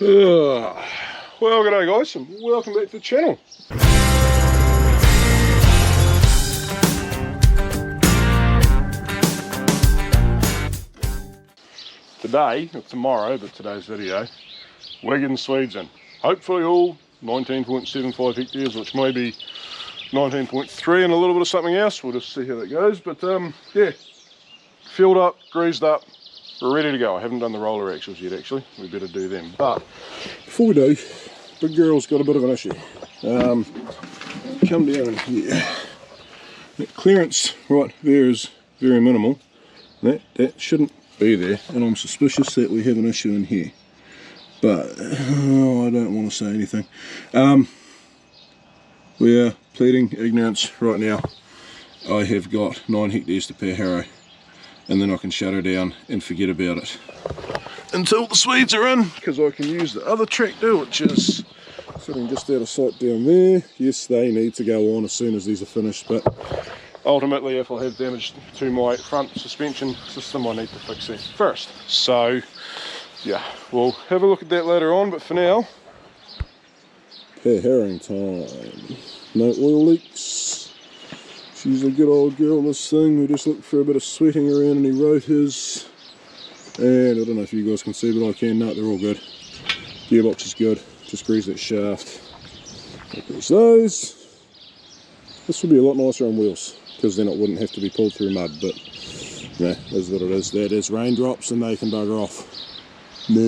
Well, g'day guys, and welcome back to the channel. Today, or tomorrow, but today's video, we're getting Swedes in. Hopefully all 19.75 hectares, which may be 19.3 and a little bit of something else. We'll just see how that goes. But yeah, filled up, greased up, we're ready to go. I haven't done the roller axles yet actually, we better do them. But before we do, big girl's got a bit of an issue. Come down in here. That clearance right there is very minimal. That shouldn't be there, and I'm suspicious that we have an issue in here. But I don't want to say anything. We are pleading ignorance right now. I have got 9 hectares to per harrow, and then I can shut her down and forget about it until the Swedes are in, because I can use the other tractor, which is sitting just out of sight down there. Yes, they need to go on as soon as these are finished, but ultimately if I have damage to my front suspension system, I need to fix it first. So yeah, we'll have a look at that later on, but for now, per harrowing time. No oil leaks. She's a good old girl, this thing. We just looked for a bit of sweating around any rotors. And I don't know if you guys can see, but I can. No, they're all good. Gearbox is good. Just grease that shaft. Grease those. This would be a lot nicer on wheels, because then it wouldn't have to be pulled through mud, but yeah, that's what it is. That is raindrops and they can bugger off. No.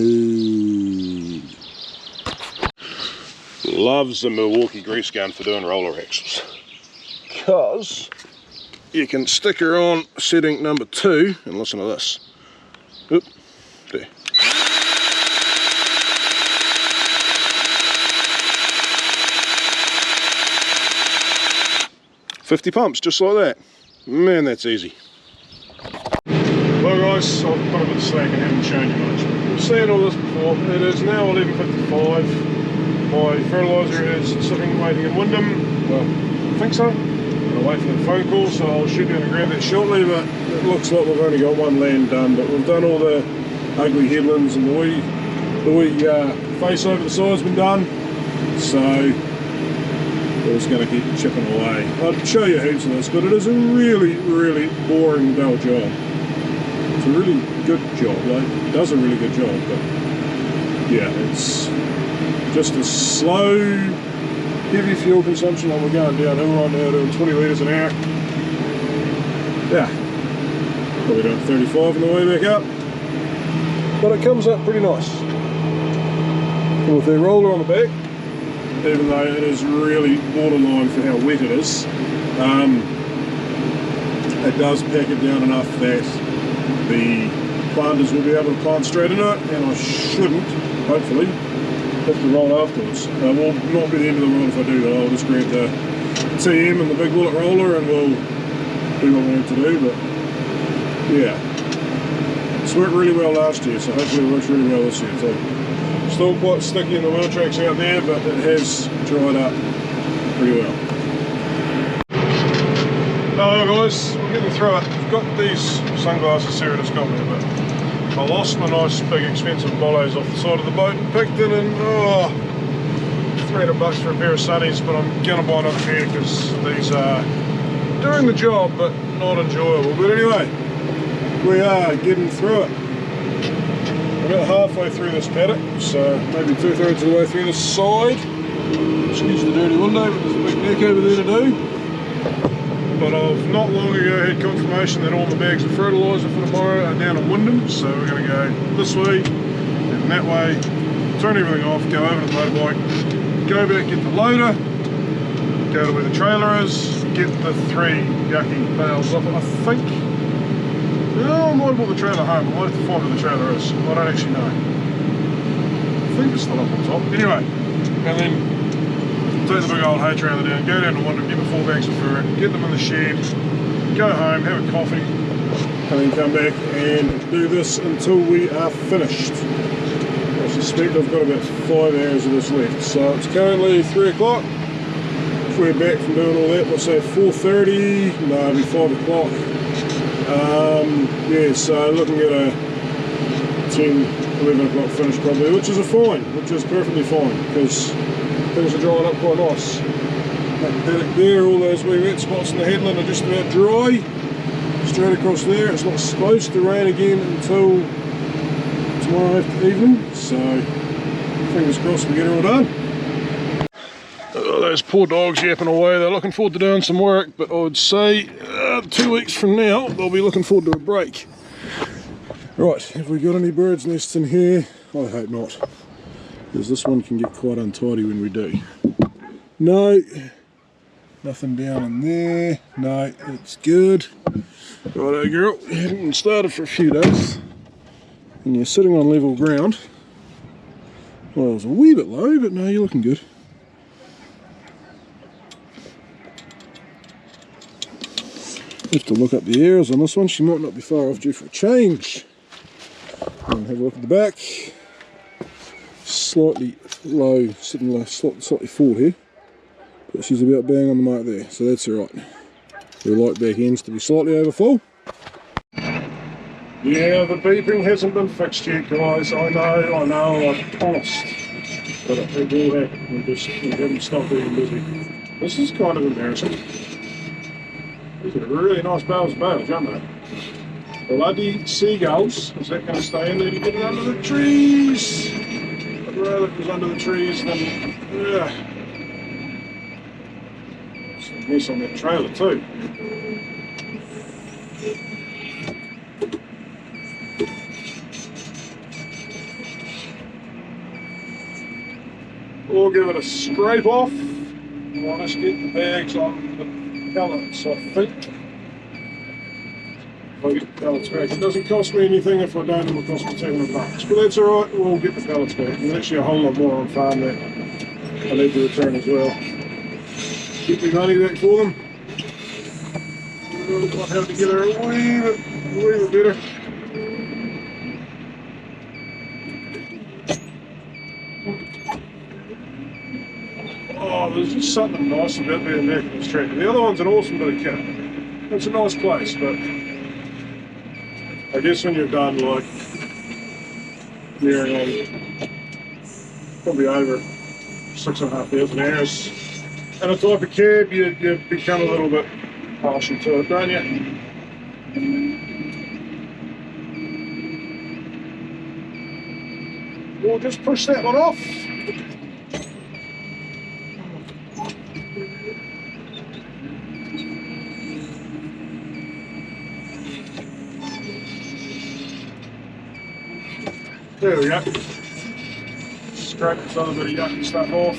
Loves the Milwaukee grease gun for doing roller axles, because you can stick her on setting number 2 and listen to this. Oop, there. $50 pumps, just like that. Man, that's easy. Well guys, I've got a bit of slack and haven't shown you much. We've seen all this before. It is now 11:55. My fertiliser is sitting waiting in Wyndham. Well, I think so. I'm gonna wait for the phone call, so I'll shoot down and grab that shortly, but it looks like we've only got one land done, but we've done all the ugly headlands, and the wee face over the side's been done, so we're just going to keep chipping away. I'll show you heaps of this, but it is a really, really boring, dull job. It's a really good job, like, it does a really good job, but yeah, it's just a slow, heavy fuel consumption like we're going downhill right now, doing 20 litres an hour. Yeah, probably doing 35 on the way back up, but it comes up pretty nice. And with the roller on the back, even though it is really borderline for how wet it is, it does pack it down enough that the planters will be able to plant straight into it, and I shouldn't, hopefully, have to roll afterwards. Will not be the end of the world if I do, though. I'll just grab the TM and the big bullet roller and we'll do what we need to do, but yeah. It's worked really well last year, so hopefully it works really well this year too. Still quite sticky in the wheel tracks out there, but it has dried up pretty well. Hello guys, we're getting through it. I've got these sunglasses here, it's got me a bit. I lost my nice big expensive bolos off the side of the boat and picked it, and $300 for a pair of sunnies, but I'm gonna buy another pair because these are doing the job but not enjoyable. But anyway, we are getting through it. About halfway through this paddock, so maybe 2/3 of the way through this side. Excuse the dirty window, but there's a big neck over there to do. But I've not long ago had confirmation that all the bags of fertiliser for tomorrow are down in Wyndham, so we're going to go this way and that way, turn everything off, go over to the motorbike, go back, get the loader, go to where the trailer is, get the 3 yucky bales off it, I think. No, I might have brought the trailer home. I might have to find where the trailer is. I don't actually know. I think it's still up on top. Anyway, and then take the big old hay trailer down, go down to Wyndham, get the 4 bags of fur, get them in the shed, go home, have a coffee, and then come back and do this until we are finished. I suspect I've got about 5 hours of this left. So it's currently 3 o'clock. If we're back from doing all that, let's say 4:30, no, it'll be 5 o'clock. Yeah, so looking at a 10 11 o'clock finish probably, which is perfectly fine, because things are drying up quite nice. That paddock there, all those wee wet spots in the headland are just about dry. Straight across there, it's not supposed to rain again until tomorrow evening, so fingers crossed we get it all done. Those poor dogs yapping away, they're looking forward to doing some work, but I would say 2 weeks from now they'll be looking forward to a break. Right, have we got any birds' nests in here? I hope not, because this one can get quite untidy when we do. No, nothing down in there. No, it's good. Righto girl, you haven't been started for a few days and you're sitting on level ground. Well, it was a wee bit low, but no, you're looking good. Have to look up the arrows on this one, she might not be far off due for a change. And have a look at the back. Slightly low, sitting low, slightly forward here, but she's about bang on the mark there, so that's alright. We like back ends to be slightly over full. Yeah, the beeping hasn't been fixed yet, guys. I know, I've promised. But it will happen. We haven't stopped being busy. This is kind of embarrassing. These are really nice bales, aren't they? Bloody seagulls. Is that going to stay in there to get it under the trees? I'd rather it was under the trees than... Some mess on that trailer too. We'll give it a scrape off. I'll just get the bags on the pallets, I think. I'll get the pallets back. It doesn't cost me anything. If I don't, it will cost me $200. But that's alright, we'll get the pallets back. There's actually a whole lot more on farm that I need to return as well. Get my money back for them. Might have to get her a wee bit better. Oh, there's just something nice about being back in this tractor. The other one's an awesome bit of kit. It's a nice place, but I guess when you're done, like, nearing on probably over 6,500 hours and a type of cab, you become a little bit partial to it, don't you? We'll just push that one off. There we go. Scrape this other bit of yucky stuff off.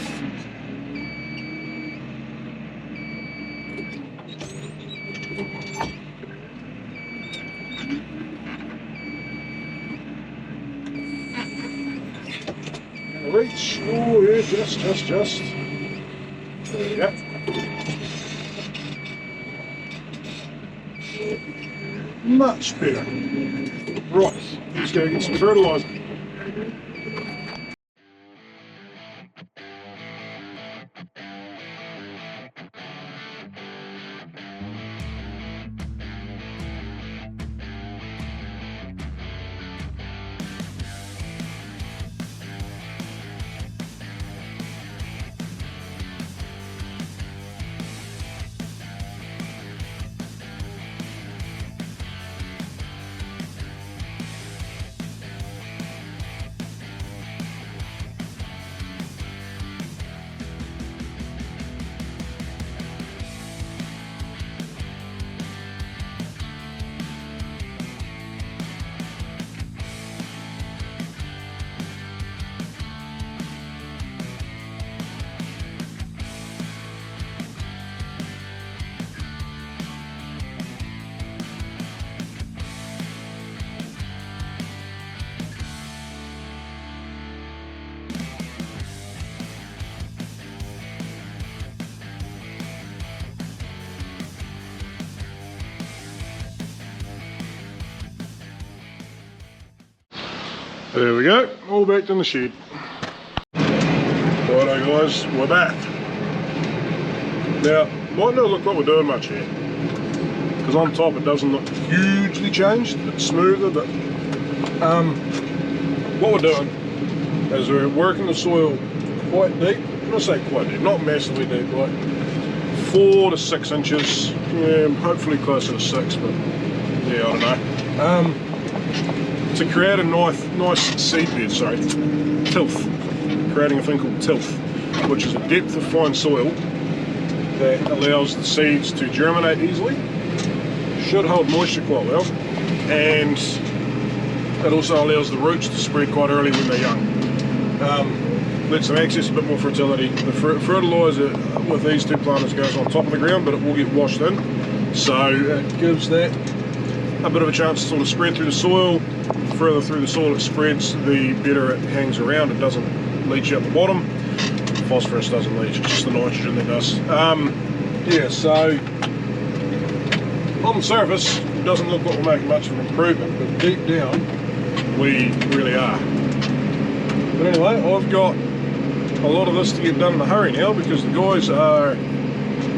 Reach. Oh yeah, just. There we go. Much better. Right, let's go get some fertiliser. There we go, all back in the shed. Righto guys, we're back. Now, might not look like we're doing much here, because on top it doesn't look hugely changed, it's smoother, but what we're doing is we're working the soil quite deep. I'm not saying quite deep, not massively deep, like 4 to 6 inches, yeah, hopefully closer to 6, but yeah, I don't know. To create a nice seed bed, sorry, tilth, creating a thing called tilth, which is a depth of fine soil that allows the seeds to germinate easily, should hold moisture quite well, and it also allows the roots to spread quite early when they're young. Lets them access a bit more fertility. The fertiliser with these two planters goes on top of the ground, but it will get washed in, so it gives that a bit of a chance to sort of spread through the soil. The further through the soil it spreads, the better it hangs around. It doesn't leach out the bottom. Phosphorus doesn't leach, it's just the nitrogen that does. Yeah, so on the surface it doesn't look like we're making much of an improvement, but deep down we really are. But anyway, I've got a lot of this to get done in a hurry now because the guys are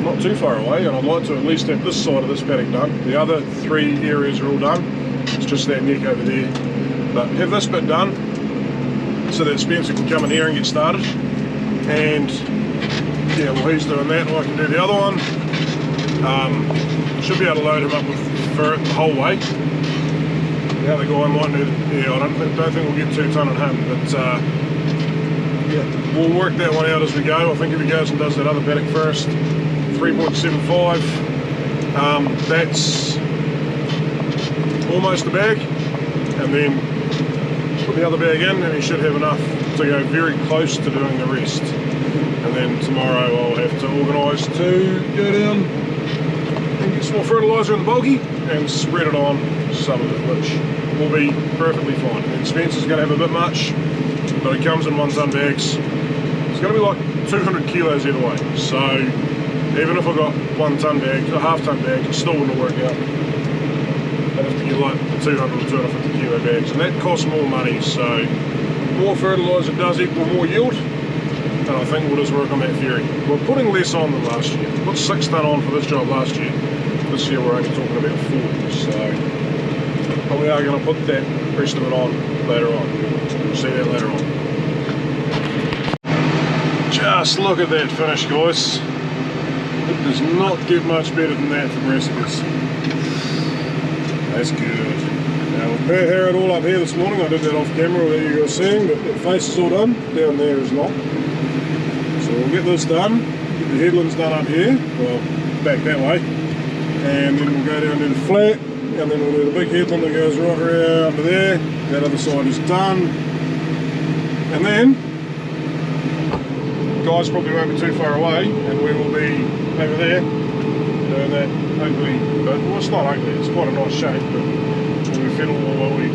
not too far away, and I'd like to at least have this side of this paddock done. The other 3 areas are all done, it's just that neck over there. But have this bit done so that Spencer can come in here and get started. And yeah, while he's doing that, I can do the other one. Should be able to load him up with fur the whole way. The other guy might need, yeah, I don't think we'll get 2 tonne on him, but yeah, we'll work that one out as we go. I think if he goes and does that other paddock first, 3.75, that's almost a bag, and then put the other bag in, and he should have enough to go very close to doing the rest. And then tomorrow I'll have to organise to go down and get some more fertiliser in the bulky and spread it on some of it, which will be perfectly fine. And Spencer's going to have a bit much, but it comes in 1 tonne bags. It's going to be like 200 kilos either way, so even if I got 1 tonne bag, a half tonne bag, it still wouldn't work out. I'd have to get like 200 or 250 kilo bags, and that costs more money, so more fertiliser does equal more yield, and I think we'll just work on that theory. We're putting less on than last year. We put 6 tonne on for this job last year. This year we're only talking about 4, so but we are going to put that rest of it on later on. We'll see that later on. Just look at that finish, guys. It does not get much better than that from recipes. That's good. Now we'll hair it all up here this morning. I did that off camera without you guys seeing, but the face is all done. Down there is not. So we'll get this done, get the headlands done up here, well, back that way, and then we'll go down to the flat, and then we'll do the big headland that goes right around to there. That other side is done, and then guys probably won't be too far away, and we will be over there doing that ugly, but well, it's not ugly, it's quite a nice shape, but when we fiddle all we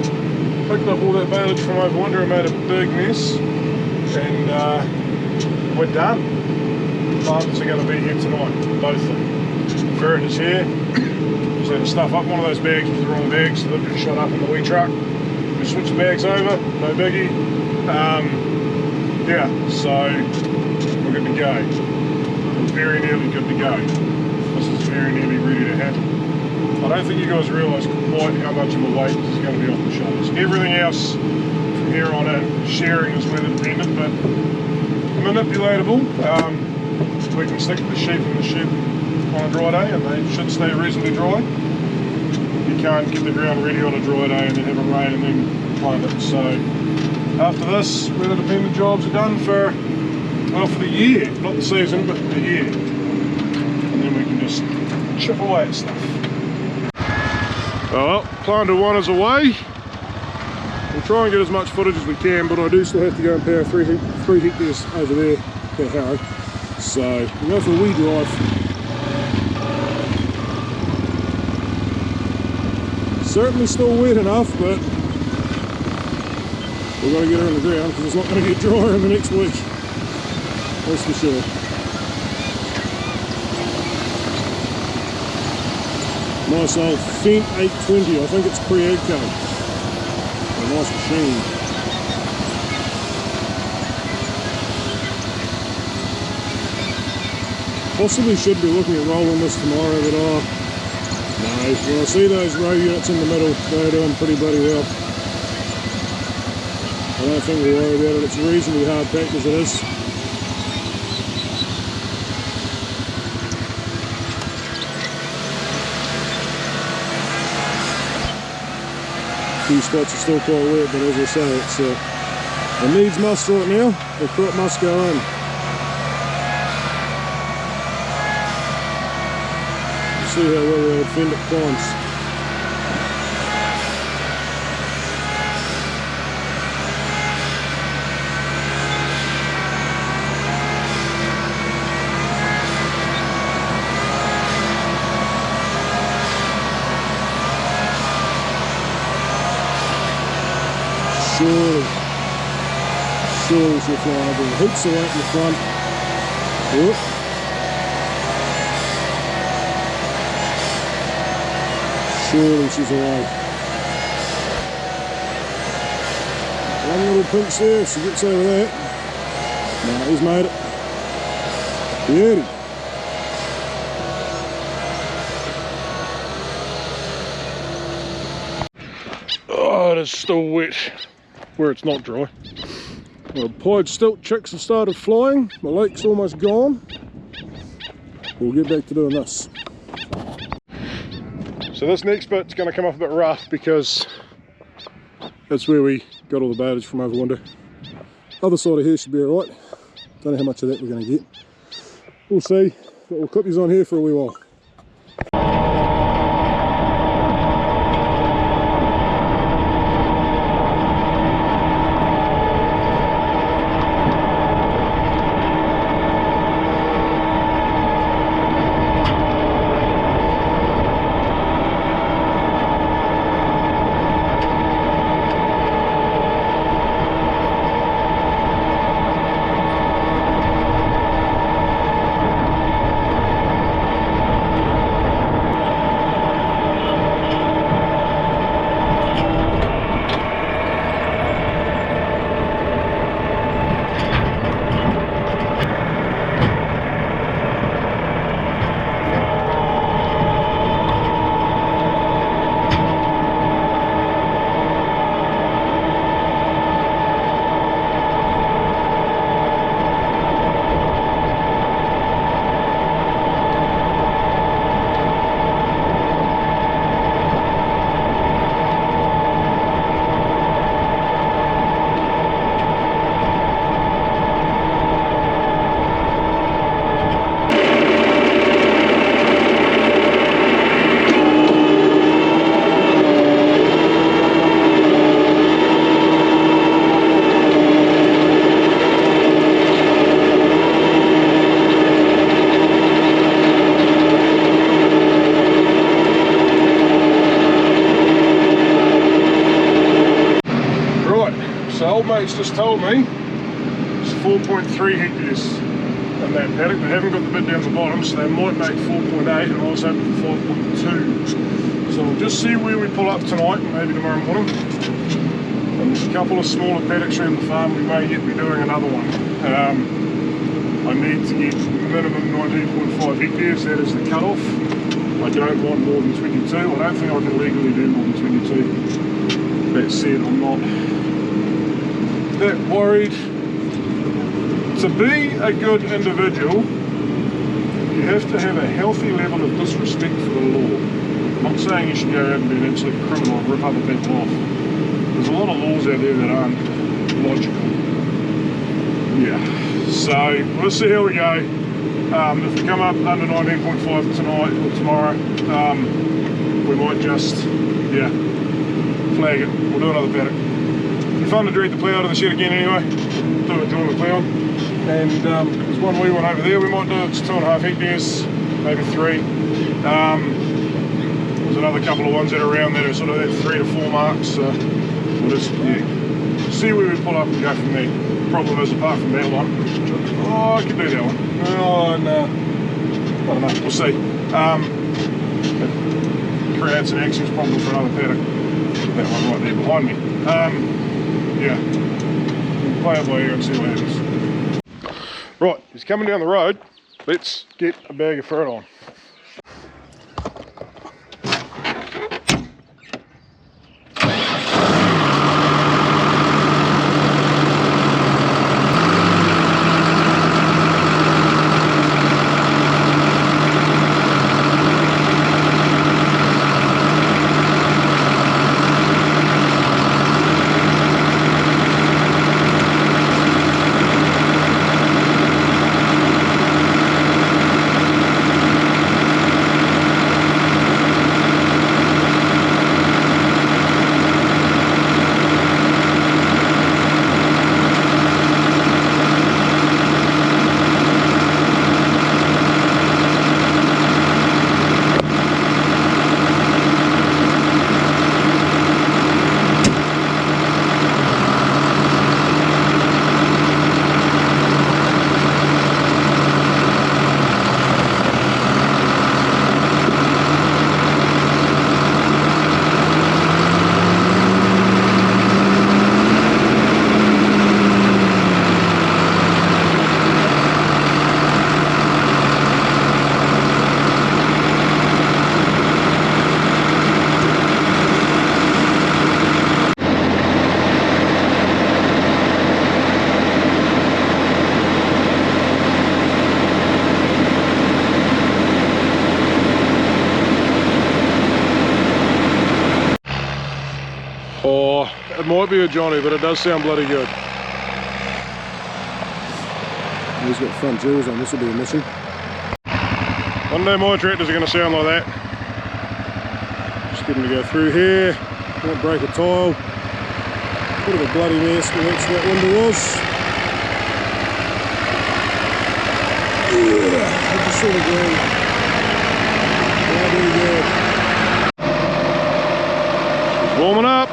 picked up all that baleage from over winter and made a big mess, and we're done. Plants are going to be here tonight, both of them. Ferret is here, just had to stuff up one of those bags with the wrong bag, so they've just shot up in the wee truck. We switched the bags over, no biggie. Yeah, so we're good to go. We're very nearly good to go. This is very nearly ready to happen. I don't think you guys realise quite how much of a weight this is going to be off the shoulders. Everything else from here on in, sharing is weather dependent, but manipulatable. We can stick the sheep in the shed on a dry day and they should stay reasonably dry. You can't get the ground ready on a dry day and then have a rain and then plant it. So after this, weather dependent jobs are done for, well, for the year, not the season, but the year. And then we can just chip away at stuff. Well, planter 1 is away. We'll try and get as much footage as we can, but I do still have to go and power 3 hectares over there per harrow. So we'll go for a wee drive. Certainly still wet enough, but we've got to get her in the ground because it's not going to get drier in the next week. That's for sure. Nice old Fent 820, I think it's pre-AgCo. A nice machine. Possibly should be looking at rolling this tomorrow, but no, when I see those row units in the middle, they're doing pretty bloody well. I don't think we worry about it, it's reasonably hard packed as it is. A few spots are still quite wet, but as I say, it needs must right now, the crop must go in. See how well the old fender climbs. Surely she'll fly over. The hoops are out in the front. Whoop. Surely she's away. One little pinch there, if she gets over that. No, he's made it. Beauty. Oh, it is still wet where it's not dry. The pied stilt chicks have started flying. My lake's almost gone. We'll get back to doing this. So this next bit's going to come off a bit rough because that's where we got all the baitage from over winter. Other side of here should be alright. Don't know how much of that we're going to get. We'll see, but we'll clip these on here for a wee while. Mate's just told me it's 4.3 hectares in that paddock. They haven't got the bit down the bottom, so they might make 4.8, and I was hoping for 5.2. So we'll just see where we pull up tonight, maybe tomorrow morning. And there's a couple of smaller paddocks around the farm. We may yet be doing another one. I need to get minimum 19.5 hectares. That is the cut-off. I don't want more than 22. I don't think I can legally do more than 22. That said, I'm not that worried. To be a good individual, you have to have a healthy level of disrespect for the law. I'm not saying you should go out and be an absolute criminal and rip other people off. There's a lot of laws out there that aren't logical. Yeah, so we'll see how we go. If we come up under 19.5 tonight or tomorrow, we might just, yeah, flag it. We'll do another paddock. It'll be fun to drag the plough out of the shed again anyway. Do enjoy the plough. And there's one wee one over there we might do. It's 2.5 hectares, maybe 3. There's another couple of ones that are around that are sort of that 3 to 4 marks. So we'll just, yeah, see where we pull up and go from there. Problem is, apart from that one, oh, I can do that one. Oh, no. I don't know, we'll see. It creates an access problem for another paddock. That one right there behind me. Yeah, we'll play it by ear and see what happens. Right, he's coming down the road. Let's get a bag of fruit on. It might be a Johnny, but it does sound bloody good. He's got front jaws on, this will be a mission. One day my tractors are going to sound like that. Just getting to go through here, won't break a tile. Bit of a bloody mess, but that's what that window was. Yeah, I just sort of going. Very good. He's warming up.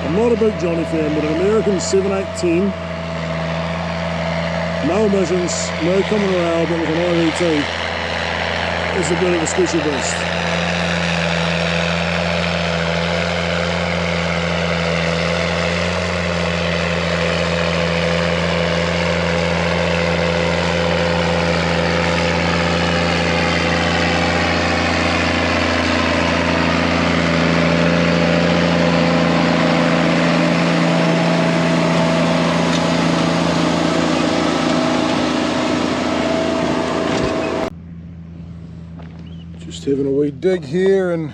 I'm not a big Johnny fan, but an American 7/8/10, no emissions, no common rail, but with an IVT, is a bit of a special beast. Having a wee dig here, and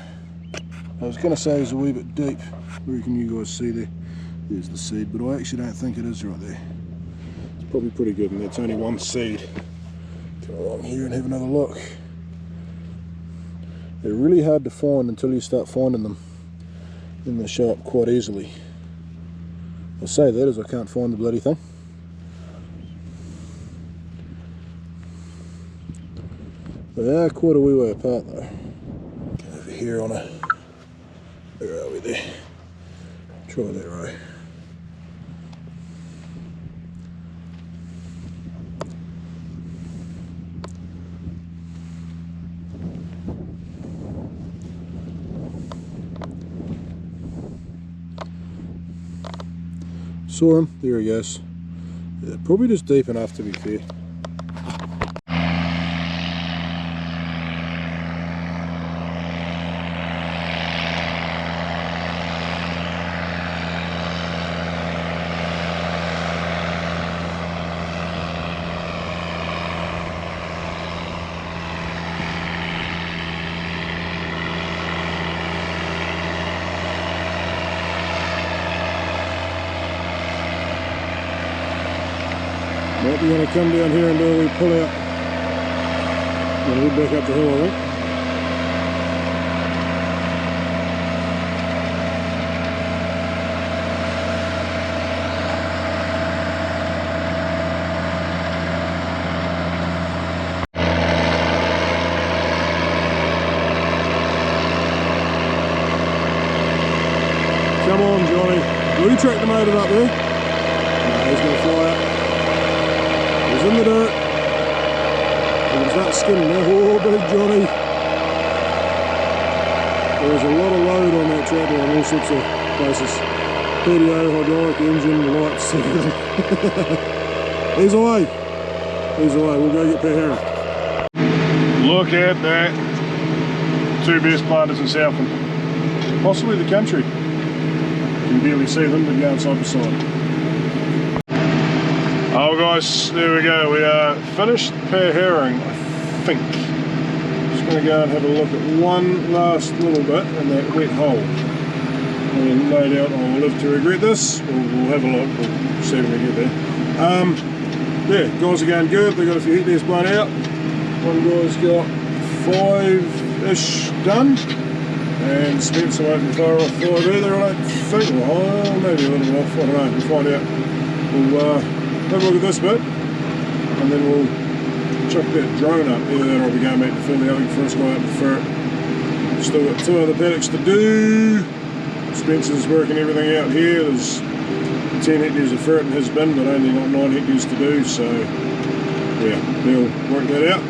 I was going to say it's a wee bit deep. Where can you guys see there? There's the seed, but I actually don't think it is right there. It's probably pretty good, and that's only one seed. Come along here and have another look. They're really hard to find until you start finding them. Then they show up quite easily. I say that as I can't find the bloody thing. They are quite a wee way apart though. Over here on a, where are we there? Try that right. Saw him, there he goes. Yeah, probably just deep enough to be fair. Might be going to come down here and do a wee pull out. Going to head back up the hill, I think. Come on, Johnny. Will you track the motor up there? No, he's going to fly up. He's in the dirt. He's not skimming now. Oh, big Johnny. There's a lot of load on that tractor on all sorts of places. PDO, hydraulic, engine, lights, everything. He's away. He's away. We'll go get Pat Herring. Look at that. Two best planters in Southland. Possibly the country. You can barely see them, but go inside the side. Oh guys, there we go. We are finished Pat Herring, I think. Just going to go and have a look at one last little bit in that wet hole. And no doubt I'll live to regret this. We'll have a look. We'll see when we get there. Yeah, guys are going good. They've got a few hectares blown out. One guy's got 5-ish done. And Spencer won't fire off 5 either, I don't think. Well, maybe a little off. I don't know. We'll find out. We'll have a look at this bit, and then we'll chuck that drone up. Either that or I'll be going back to fill the other first guy up the ferret. Still got 2 other paddocks to do. Spencer's working everything out here. There's 10 hectares of ferret in his bin, but only got 9 hectares to do, so yeah, he'll work that out.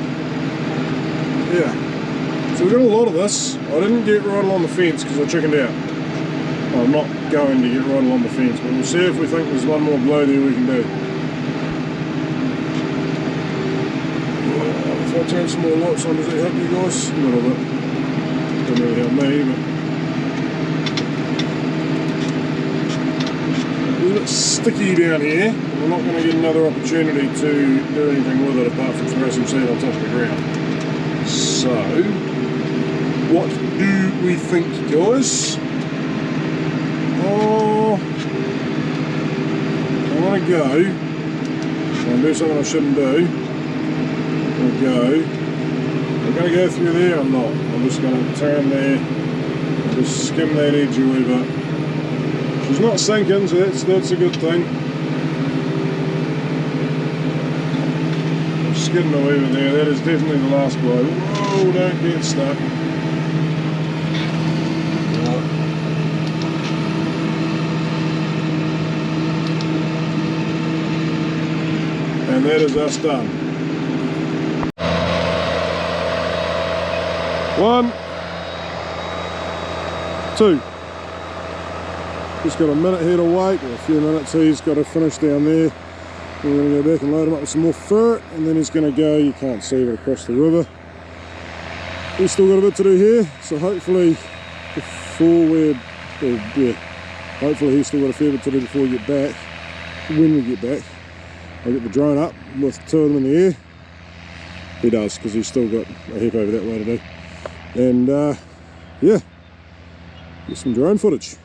yeah. So we've got a lot of this. I didn't get right along the fence because I chickened out. I'm not going to get right along the fence, but we'll see if we think there's one more blow there we can do. If I turn some more lights on, does that help you guys? A little bit. Doesn't really help me, but a little bit sticky down here. We're not going to get another opportunity to do anything with it apart from throw some seed on top of the ground. So, what do we think, guys? Oh, I want to go. I'm going to do something I shouldn't do. I'm going to go through there or not. I'm just going to turn there and just skim that edge a wee bit. She's not sinking, so that's a good thing. I'm skidding a wee bit there. That is definitely the last blow. Oh, don't get stuck. And that is us done. 1, 2. Just got a minute here to wait, or a few minutes. He's got to finish down there. We're going to go back and load him up with some more fur, and then he's going to go, you can't see it, across the river. We've still got a bit to do here, so hopefully before we're, hopefully he's still got a fair bit to do before we get back. When we get back, I'll get the drone up with 2 of them in the air. He does, because he's still got a heap over that way to do. And yeah, get some drone footage.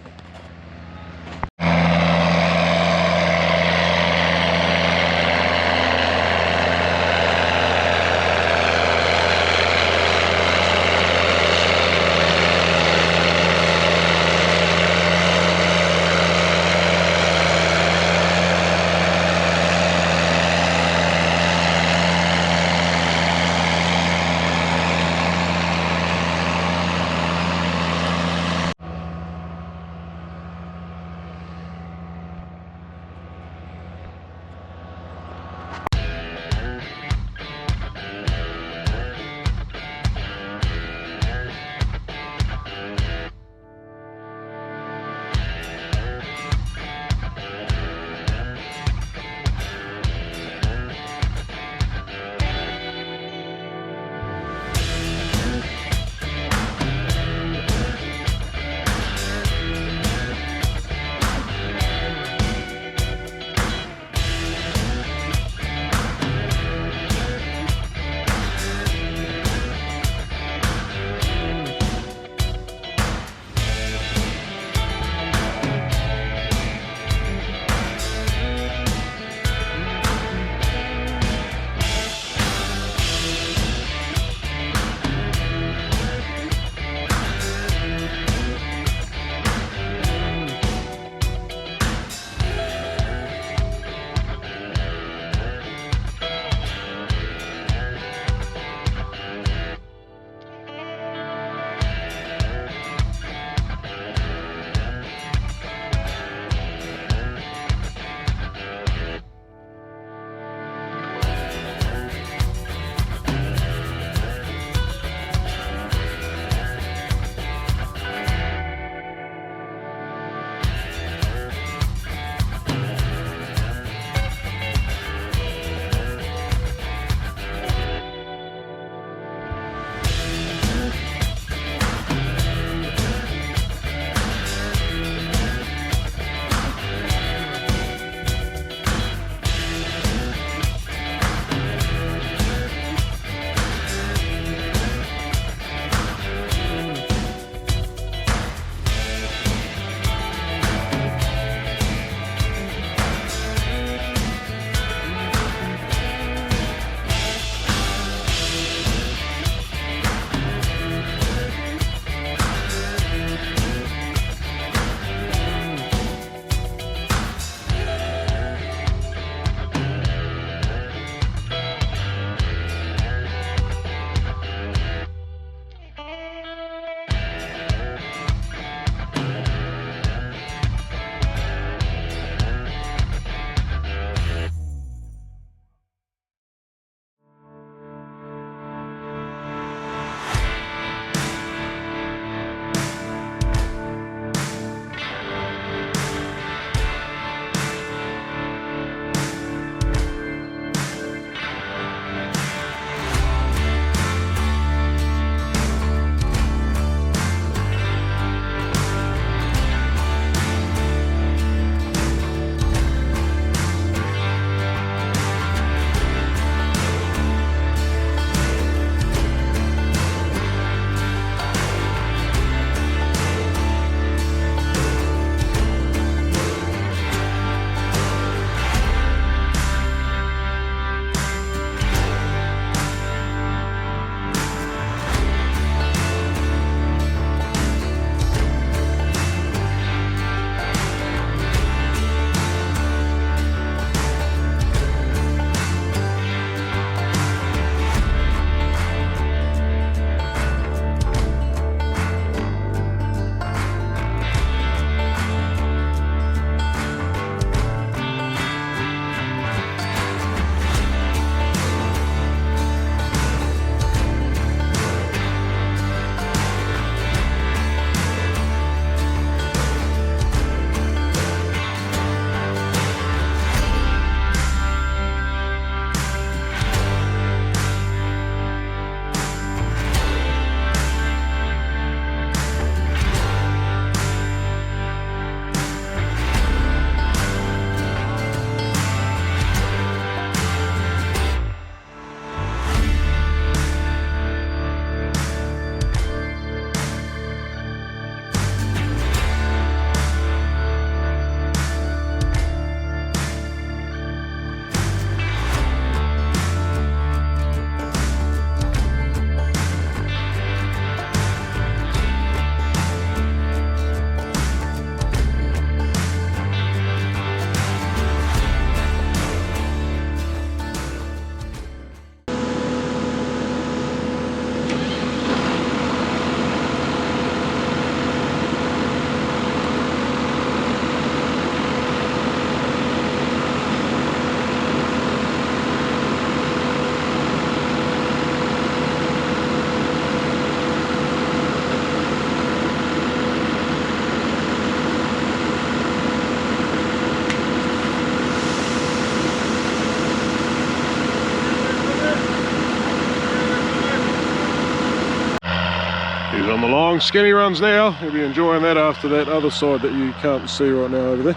He's on the long skinny runs now. He'll be enjoying that after that other side that you can't see right now over there.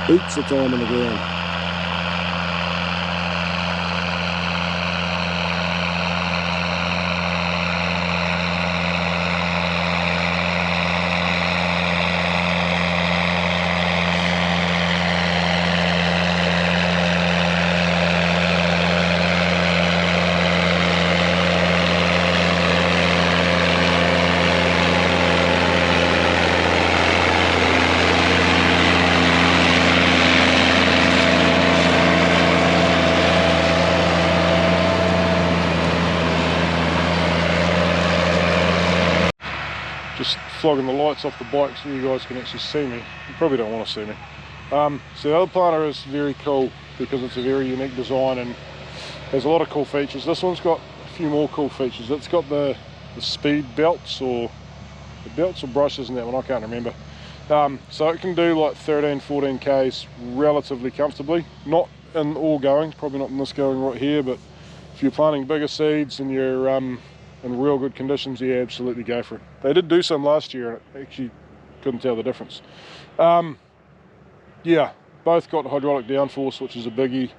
Heaps of time on the ground. Just flogging the lights off the bike so you guys can actually see me. You probably don't want to see me. So the other planter is very cool because it's a very unique design and has a lot of cool features. This one's got a few more cool features. It's got the speed belts, or the belts or brushes in that one, I can't remember. So it can do like 13-14 Ks relatively comfortably. Not in all going, probably not in this going right here, but if you're planting bigger seeds and you're in real good conditions, yeah, absolutely go for it. They did do some last year and I actually couldn't tell the difference. Yeah, both got hydraulic downforce, which is a biggie.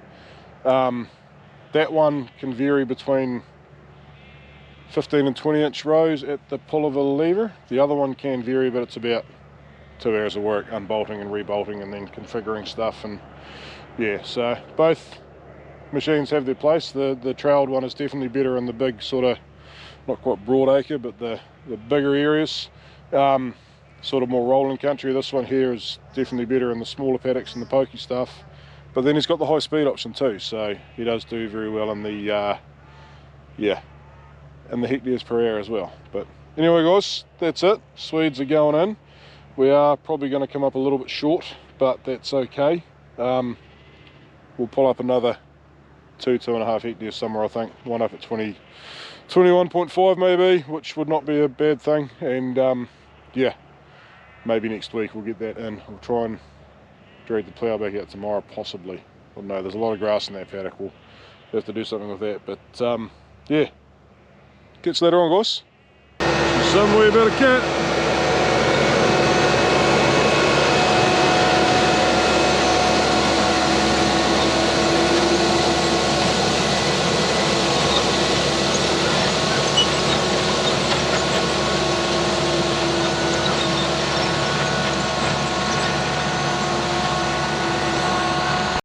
That one can vary between 15 and 20 inch rows at the pull of a lever. The other one can vary, but it's about 2 hours of work unbolting and rebolting and then configuring stuff. And yeah, so both machines have their place. The trailed one is definitely better in the big sort of, not quite broad acre, but the bigger areas, sort of more rolling country. This one here is definitely better in the smaller paddocks and the pokey stuff. But then he's got the high speed option too, so he does do very well in the yeah, in the hectares per hour as well. But anyway guys, that's it. Swedes are going in. We are probably going to come up a little bit short, but that's okay. We'll pull up another 2.5 hectares somewhere, I think. One up at 21.5 maybe, which would not be a bad thing. And yeah, maybe next week we'll get that in. We'll try and drag the plough back out tomorrow, possibly. Well, no, there's a lot of grass in that paddock. We'll have to do something with that. But yeah, catch you later on, guys. Somewhere about a cat.